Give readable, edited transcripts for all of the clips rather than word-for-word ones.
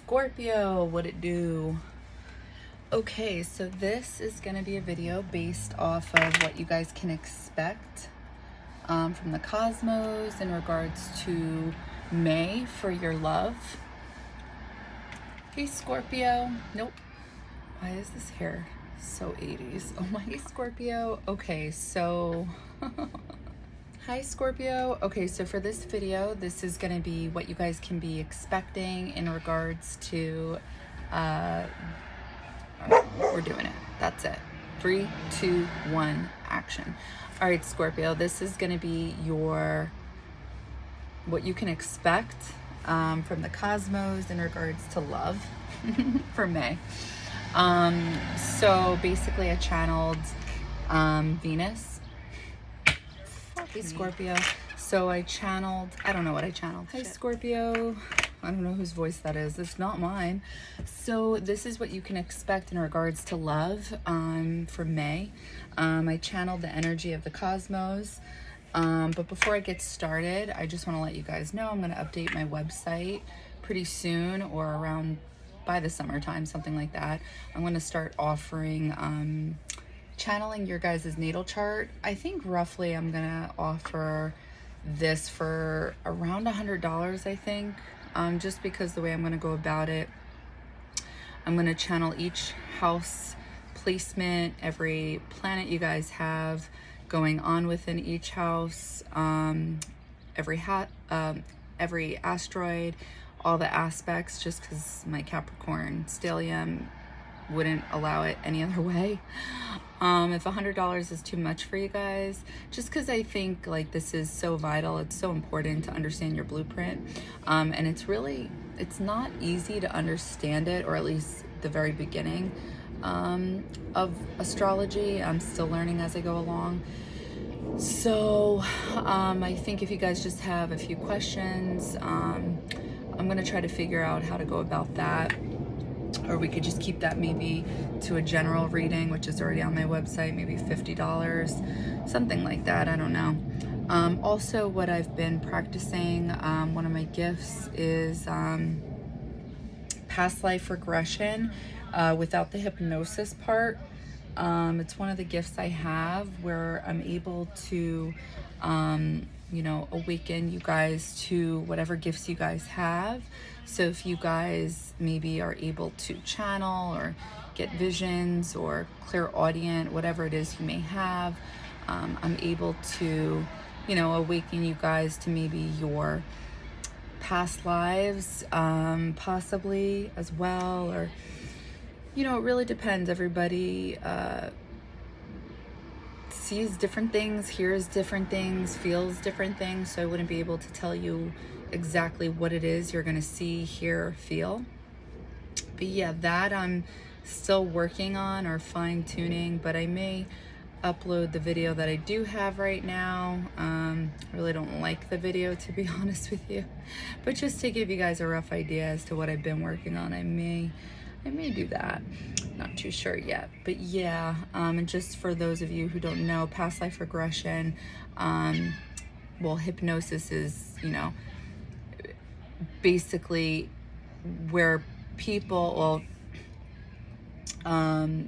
Scorpio, what it do? Okay, so this is going to be a video based off of what you guys can expect from the cosmos in regards to May for your love. Hey Scorpio. Nope. Why is this hair so 80s? Oh my, Scorpio. Okay, so hi Scorpio. Okay, so for this video, this is going to be what you guys can be expecting in regards to we're doing it. That's it. 3, 2, 1, action. All right, Scorpio, this is going to be your what you can expect from the cosmos in regards to love for May. So basically I channeled Venus. Hey Scorpio. So I channeled, I don't know what I channeled. Hi Scorpio. I don't know whose voice that is. It's not mine. So this is what you can expect in regards to love for May. I channeled the energy of the cosmos. But before I get started, I just want to let you guys know I'm going to update my website pretty soon, or around by the summertime, something like that. I'm going to start offering channeling your guys' natal chart. I think roughly I'm going to offer this for around $100, I think. Just because the way I'm going to go about it, I'm going to channel each house placement, every planet you guys have going on within each house, every asteroid, all the aspects, just because my Capricorn stellium wouldn't allow it any other way. If $100 is too much for you guys, just because I think like this is so vital, it's so important to understand your blueprint, and it's not easy to understand it, or at least the very beginning of astrology. I'm still learning as I go along. So I think if you guys just have a few questions, I'm gonna try to figure out how to go about that. Or we could just keep that maybe to a general reading, which is already on my website, maybe $50, something like that. I don't know. Also, what I've been practicing, one of my gifts is past life regression without the hypnosis part. It's one of the gifts I have where I'm able to, awaken you guys to whatever gifts you guys have. So if you guys maybe are able to channel or get visions or clairaudient, whatever it is you may have, I'm able to, awaken you guys to maybe your past lives, possibly as well, or, it really depends. Everybody sees different things, hears different things, feels different things, so I wouldn't be able to tell you exactly what it is you're going to see, hear, feel. But yeah, that I'm still working on or fine-tuning, but I may upload the video that I do have right now. I really don't like the video, to be honest with you, but just to give you guys a rough idea as to what I've been working on, I may do that. Not too sure yet, but yeah. And just for those of you who don't know, past life regression, well, hypnosis is, basically where people, I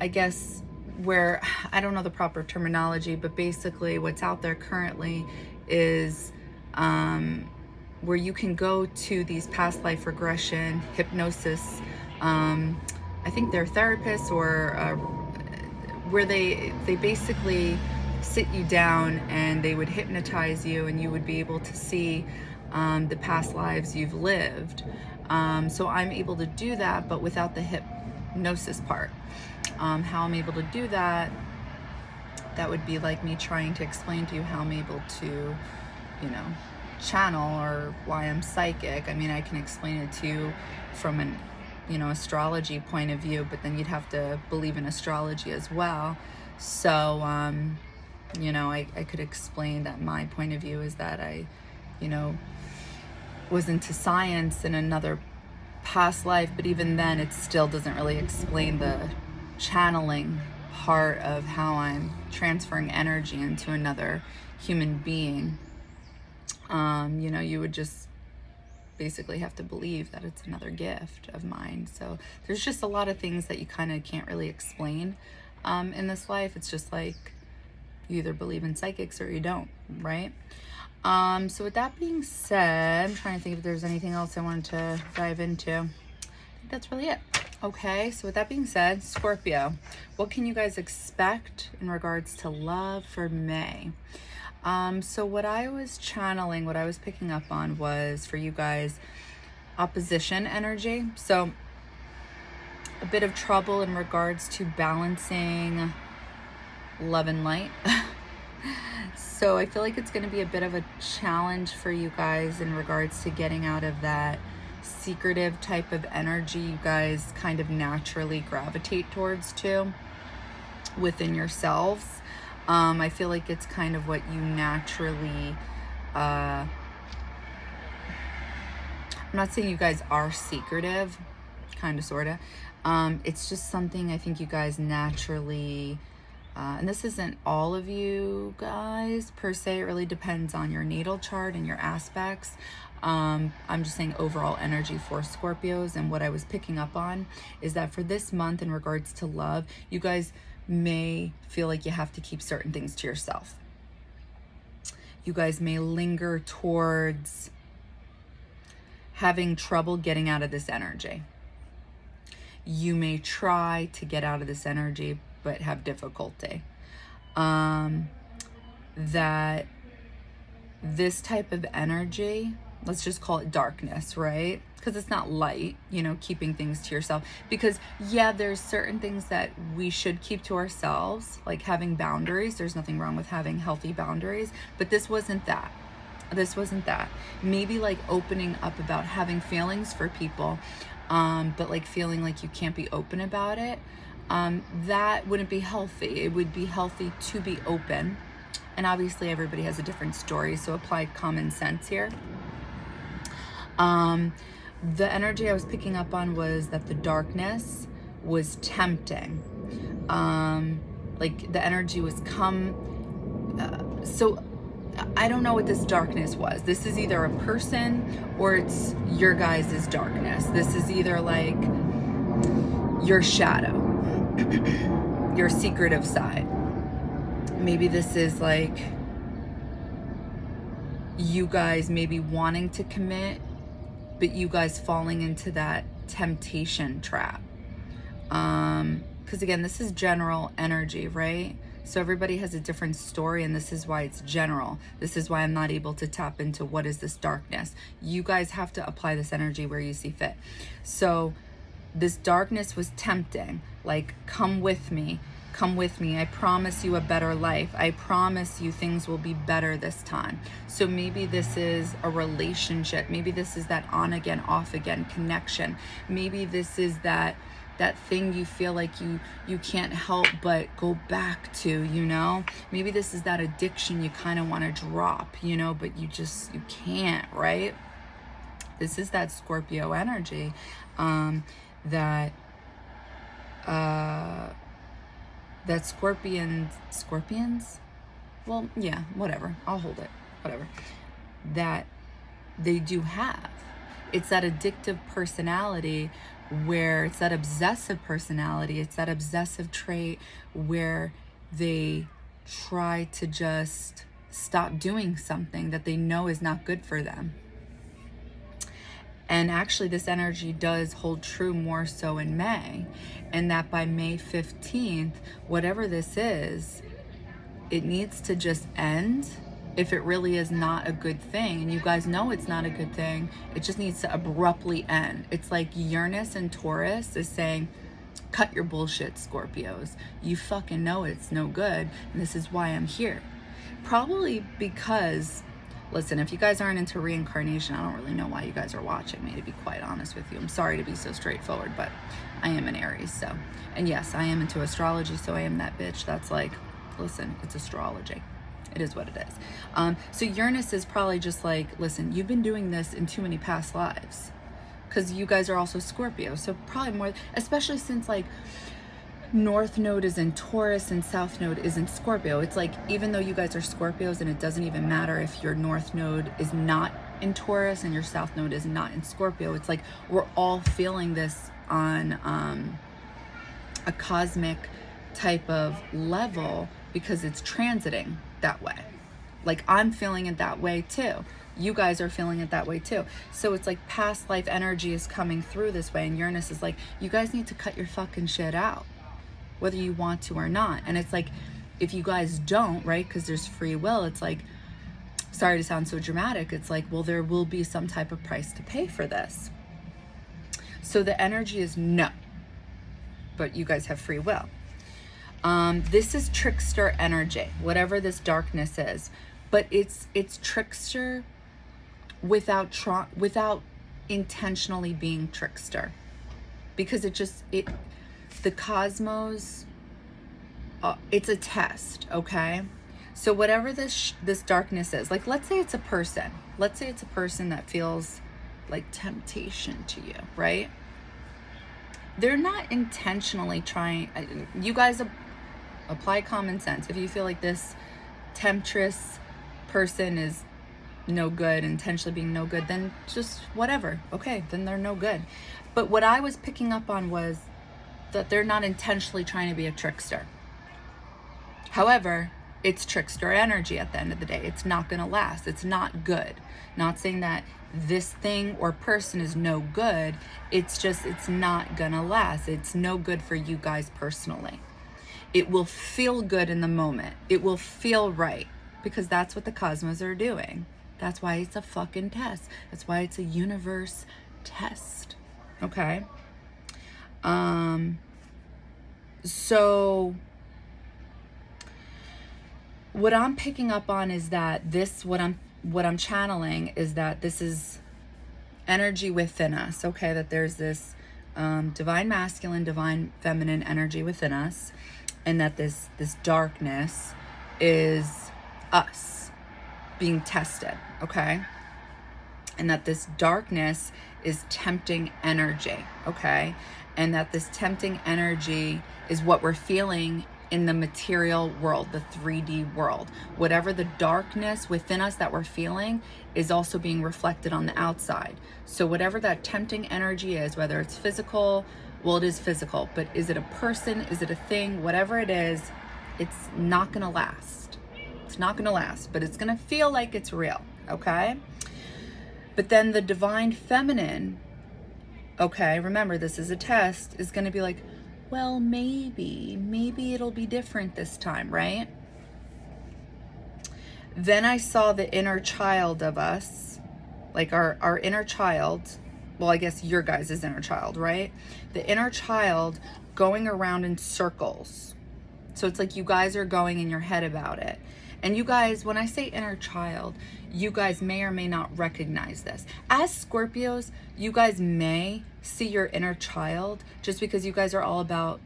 guess where, I don't know the proper terminology, but basically what's out there currently is where you can go to these past life regression hypnosis. I think they're therapists, or where they basically sit you down and they would hypnotize you, and you would be able to see the past lives you've lived. So I'm able to do that, but without the hypnosis part. How I'm able to do that, that would be like me trying to explain to you how I'm able to, channel, or why I'm psychic. I mean, I can explain it to you from an, astrology point of view, but then you'd have to believe in astrology as well. So, I could explain that my point of view is that I, was into science in another past life, but even then it still doesn't really explain the channeling part of how I'm transferring energy into another human being. You would just basically have to believe that it's another gift of mine. So there's just a lot of things that you kind of can't really explain in this life. It's just like you either believe in psychics or you don't, right? So with that being said, I'm trying to think if there's anything else I wanted to dive into. I think that's really it. Okay, so with that being said, Scorpio, what can you guys expect in regards to love for May? So what I was channeling, what I was picking up on was for you guys, opposition energy. So a bit of trouble in regards to balancing love and light. So I feel like it's going to be a bit of a challenge for you guys in regards to getting out of that secretive type of energy you guys kind of naturally gravitate towards too within yourselves. I feel like it's kind of what you naturally, I'm not saying you guys are secretive, kind of, sort of. It's just something I think you guys naturally, and this isn't all of you guys per se, it really depends on your natal chart and your aspects. I'm just saying overall energy for Scorpios, and what I was picking up on is that for this month in regards to love, you guys may feel like you have to keep certain things to yourself. You guys may linger towards having trouble getting out of this energy. You may try to get out of this energy but have difficulty. That this type of energy, let's just call it darkness, right? Because it's not light, you know, keeping things to yourself. Because yeah, there's certain things that we should keep to ourselves, like having boundaries. There's nothing wrong with having healthy boundaries, but this wasn't that. This wasn't that. Maybe like opening up about having feelings for people, but like feeling like you can't be open about it. That wouldn't be healthy. It would be healthy to be open. And obviously everybody has a different story, so apply common sense here. The energy I was picking up on was that the darkness was tempting. Like the energy was so I don't know what this darkness was. This is either a person or it's your guys' darkness. This is either like your shadow, your secretive side. Maybe this is like you guys maybe wanting to commit, but you guys falling into that temptation trap. Because again, this is general energy, right? So everybody has a different story, and this is why it's general. This is why I'm not able to tap into what is this darkness. You guys have to apply this energy where you see fit. So this darkness was tempting, like, come with me. Come with me. I promise you a better life. I promise you things will be better this time. So maybe this is a relationship. Maybe this is that on again, off again connection. Maybe this is that thing you feel like you can't help but go back to, you know? Maybe this is that addiction you kind of want to drop, you know, but you can't, right? This is that Scorpio energy, that scorpions, well, yeah, whatever, I'll hold it, whatever, that they do have. It's that addictive personality where it's that obsessive personality, it's that obsessive trait where they try to just stop doing something that they know is not good for them. And actually this energy does hold true more so in May, and that by May 15th, whatever this is, it needs to just end. If it really is not a good thing, and you guys know it's not a good thing, it just needs to abruptly end. It's like Uranus and Taurus is saying, cut your bullshit, Scorpios. You fucking know it's no good, and this is why I'm here. Probably because, listen, if you guys aren't into reincarnation, I don't really know why you guys are watching me, to be quite honest with you. I'm sorry to be so straightforward, but I am an Aries, so. And yes, I am into astrology, so I am that bitch that's like, listen, it's astrology. It is what it is. So Uranus is probably just like, listen, you've been doing this in too many past lives. Because you guys are also Scorpio. So probably more, especially since like North Node is in Taurus and South Node is in Scorpio. It's like, even though you guys are Scorpios, and it doesn't even matter if your North Node is not in Taurus and your South Node is not in Scorpio. It's like we're all feeling this on a cosmic type of level because it's transiting that way. Like I'm feeling it that way too. You guys are feeling it that way too. So it's like past life energy is coming through this way, and Uranus is like, you guys need to cut your fucking shit out, whether you want to or not. And it's like, if you guys don't, right, because there's free will, it's like, sorry to sound so dramatic, it's like, well, there will be some type of price to pay for this. So the energy is no, but you guys have free will. This is trickster energy, whatever this darkness is, but it's trickster without intentionally being trickster, because the cosmos, it's a test, okay? So whatever this darkness is, like let's say it's a person that feels like temptation to you, right? They're not intentionally trying. You guys apply common sense. If you feel like this temptress person is no good, intentionally being no good, then just whatever. Okay, then they're no good. But what I was picking up on was that they're not intentionally trying to be a trickster. However, it's trickster energy at the end of the day. It's not going to last. It's not good. Not saying that this thing or person is no good. It's just, it's not going to last. It's no good for you guys personally. It will feel good in the moment. It will feel right, because that's what the cosmos are doing. That's why it's a fucking test. That's why it's a universe test. Okay? So what I'm picking up on is that what I'm channeling is that this is energy within us, okay? That there's this divine masculine, divine feminine energy within us, and that this darkness is us being tested, okay? And that this darkness is tempting energy, okay? And that this tempting energy is what we're feeling in the material world, the 3D world. Whatever the darkness within us that we're feeling is also being reflected on the outside. So whatever that tempting energy is, whether it's physical, well, it is physical, but is it a person? Is it a thing? Whatever it is, it's not gonna last. It's not gonna last, but it's gonna feel like it's real, okay? But then the divine feminine, okay, remember this is a test, is gonna be like, well, maybe it'll be different this time, right? Then I saw the inner child of us, like our inner child, well, I guess your guys' inner child, right? The inner child going around in circles. So it's like you guys are going in your head about it. And you guys, when I say inner child, you guys may or may not recognize this. As Scorpios, you guys may see your inner child just because you guys are all about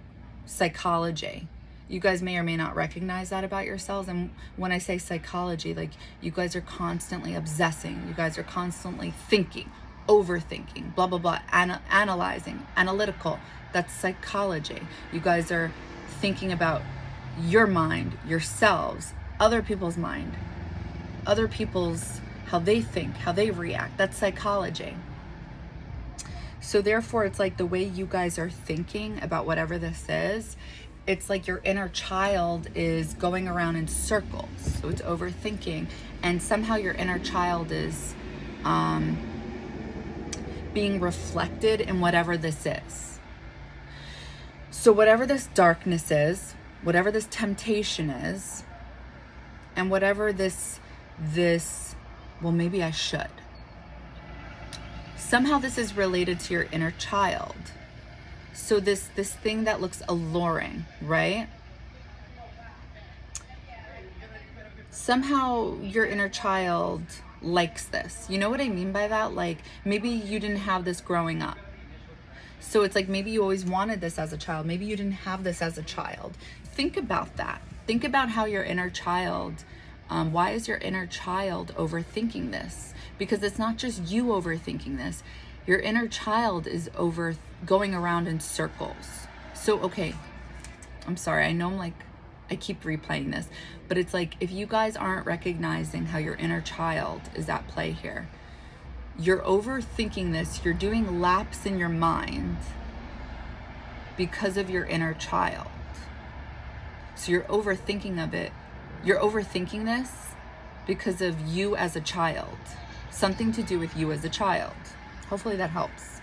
psychology. You guys may or may not recognize that about yourselves. And when I say psychology, like you guys are constantly obsessing. You guys are constantly thinking, overthinking, blah, blah, blah, analyzing, analytical. That's psychology. You guys are thinking about your mind, yourselves, other people's mind, other people's, how they think, how they react. That's psychology. So therefore, it's like the way you guys are thinking about whatever this is, it's like your inner child is going around in circles. So it's overthinking. And somehow your inner child is being reflected in whatever this is. So whatever this darkness is, whatever this temptation is, and whatever this, well, maybe I should. Somehow this is related to your inner child. So this thing that looks alluring, right? Somehow your inner child likes this. You know what I mean by that? Like maybe you didn't have this growing up. So it's like maybe you always wanted this as a child. Maybe you didn't have this as a child. Think about that. Think about how your inner child, why is your inner child overthinking this? Because it's not just you overthinking this. Your inner child is going around in circles. So, okay, I'm sorry. I know I keep replaying this, but it's like if you guys aren't recognizing how your inner child is at play here, You're overthinking this. You're doing laps in your mind because of your inner child. So you're overthinking of it. You're overthinking this because of you as a child. Something to do with you as a child. Hopefully that helps.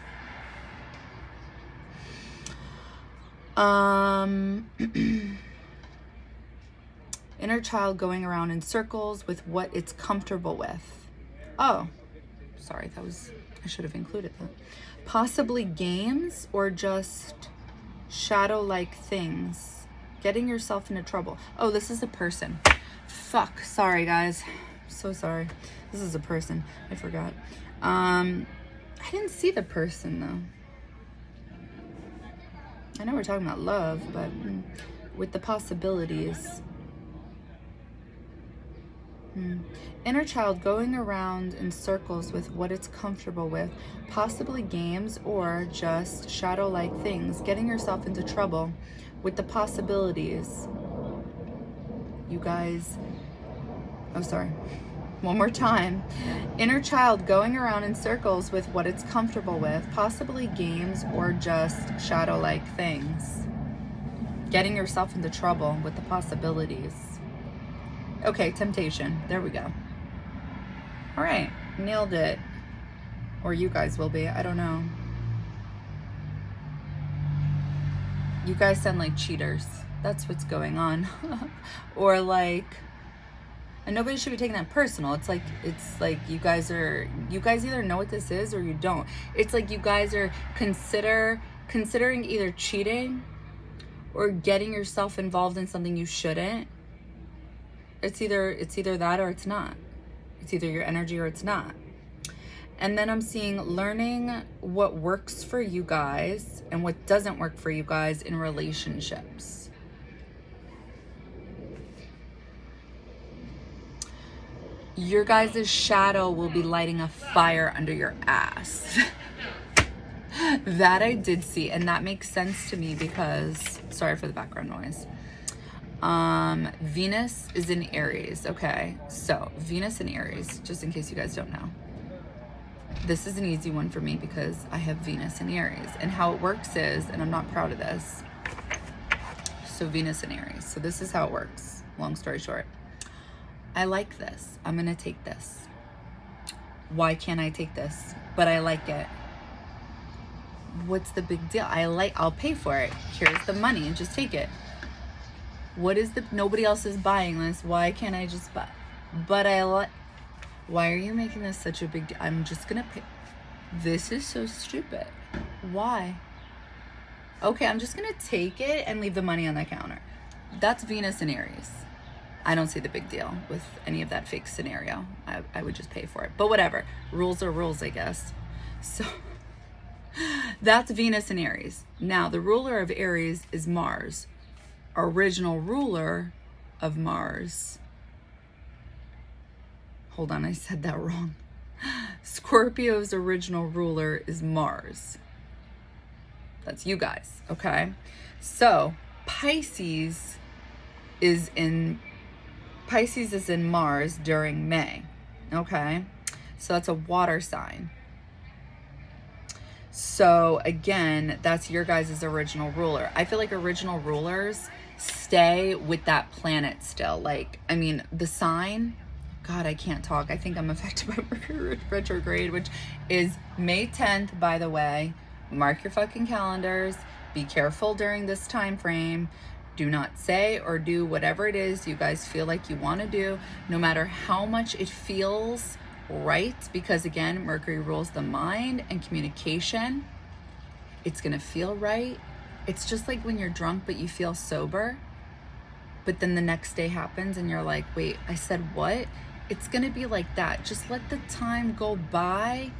Inner child going around in circles with what it's comfortable with. Oh, sorry, I should have included that. Possibly games or just shadow-like things. Getting yourself into trouble. Oh, this is a person. Fuck, sorry guys. So sorry. This is a person. I forgot. I didn't see the person though. I know we're talking about love, but with the possibilities. Inner child going around in circles with what it's comfortable with, possibly games or just shadow-like things, getting yourself into trouble with the possibilities. You guys, oh sorry, one more time. Inner child going around in circles with what it's comfortable with, possibly games or just shadow-like things, getting yourself into trouble with the possibilities. Okay, temptation. There we go. All right, nailed it. Or you guys will be. I don't know. You guys sound like cheaters. That's what's going on. Or like, and nobody should be taking that personal. It's like you guys either know what this is or you don't. It's like you guys are considering either cheating or getting yourself involved in something you shouldn't. It's either that or it's not. It's either your energy or it's not. And then I'm seeing learning what works for you guys and what doesn't work for you guys in relationships. Your guys' shadow will be lighting a fire under your ass. That I did see, and that makes sense to me because, sorry for the background noise. Venus is in Aries. Okay, so Venus in Aries, just in case you guys don't know. This is an easy one for me because I have Venus in Aries. And how it works is, and I'm not proud of this, so Venus in Aries. So this is how it works, long story short. I like this. I'm going to take this. Why can't I take this? But I like it. What's the big deal? I'll pay for it. Here's the money and just take it. Nobody else is buying this. Why can't I just buy? But why are you making this such a big deal? I'm just gonna pay. This is so stupid. Why? Okay, I'm just gonna take it and leave the money on the counter. That's Venus in Aries. I don't see the big deal with any of that fake scenario. I would just pay for it. But whatever. Rules are rules, I guess. So that's Venus in Aries. Now, the ruler of Aries is Mars. Original ruler of Mars. Hold on, I said that wrong. Scorpio's original ruler is Mars. That's you guys, okay? So Pisces is in Mars during May, okay? So that's a water sign. So again, that's your guys' original ruler. I feel like original rulers stay with that planet still. Like, I mean, the sign, God, I can't talk. I think I'm affected by Mercury retrograde, which is May 10th, by the way. Mark your fucking calendars. Be careful during this time frame. Do not say or do whatever it is you guys feel like you want to do, no matter how much it feels right, because again, Mercury rules the mind and communication. It's gonna feel right. It's just like when you're drunk but you feel sober, but then the next day happens and you're like, wait, I said what? It's gonna be like that. Just let the time go by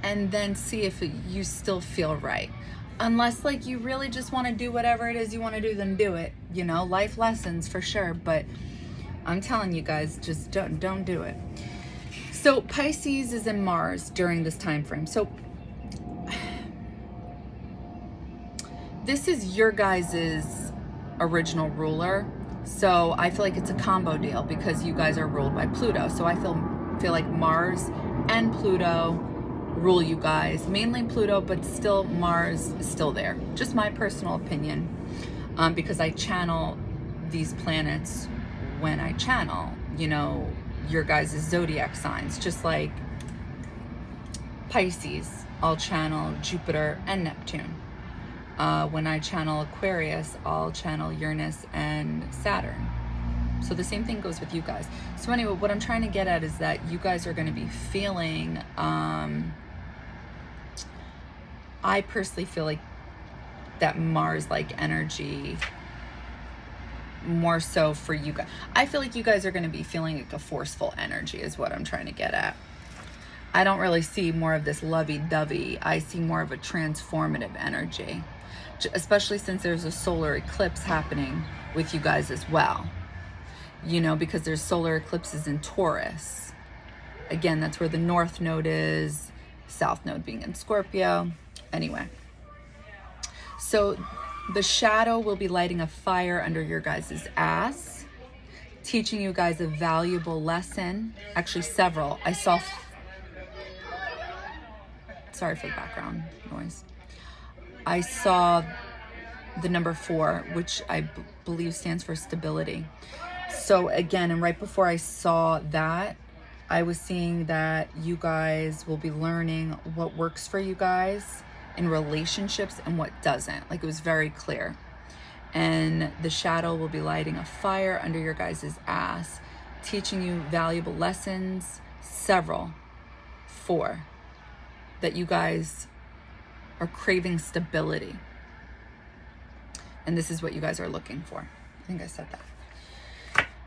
and then see if you still feel right. Unless like you really just want to do whatever it is you want to do, then do it. You know, life lessons for sure, but I'm telling you guys, just don't do it. So Pisces is in Mars during this time frame. So this is your guys' original ruler. So I feel like it's a combo deal because you guys are ruled by Pluto. So I feel like Mars and Pluto rule you guys. Mainly Pluto, but still Mars is still there. Just my personal opinion, because I channel these planets when I channel, you know, your guys' zodiac signs. Just like Pisces, I'll channel Jupiter and Neptune. When I channel Aquarius, I'll channel Uranus and Saturn. So the same thing goes with you guys. So anyway, what I'm trying to get at is that you guys are going to be feeling, I personally feel like that Mars-like energy more so for you guys. I feel like you guys are going to be feeling like a forceful energy is what I'm trying to get at. I don't really see more of this lovey-dovey. I see more of a transformative energy, especially since there's a solar eclipse happening with you guys as well. You know, because there's solar eclipses in Taurus. Again, that's where the North Node is, South Node being in Scorpio. Anyway, so the shadow will be lighting a fire under your guys' ass, teaching you guys a valuable lesson. Actually, several. I saw... Sorry for the background noise. I saw the number 4, which I believe stands for stability. So again, and right before I saw that, I was seeing that you guys will be learning what works for you guys in relationships and what doesn't. Like, it was very clear. And the shadow will be lighting a fire under your guys' ass, teaching you valuable lessons, several, 4, that you guys are craving stability. And this is what you guys are looking for. I think I said that.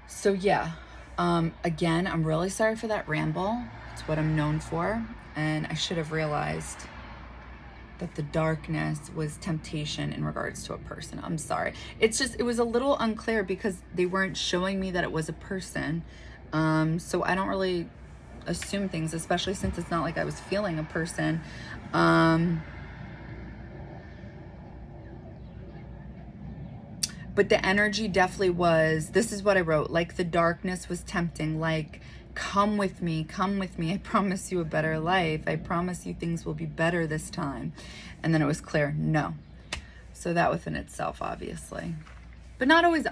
So yeah, again, I'm really sorry for that ramble. It's what I'm known for. And I should have realized that the darkness was temptation in regards to a person. I'm sorry. It's just, it was a little unclear because they weren't showing me that it was a person. So I don't really assume things, especially since it's not like I was feeling a person. But the energy definitely was, this is what I wrote, like the darkness was tempting, like, come with me, I promise you a better life, I promise you things will be better this time. And then it was clear, no. So that within itself, obviously. But not always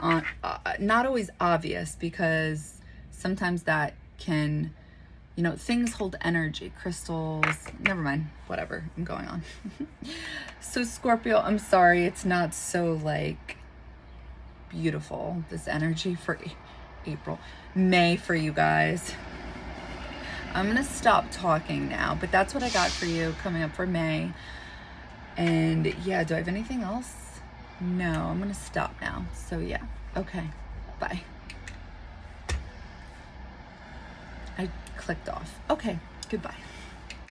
obvious, because sometimes that can, you know, things hold energy, crystals, never mind, whatever, I'm going on. So Scorpio, I'm sorry, it's not so like beautiful, this energy for May for you guys. I'm gonna stop talking now, but that's what I got for you coming up for May. And yeah, do I have anything else? No, I'm gonna stop now. So yeah, okay, bye. I clicked off. Okay, goodbye.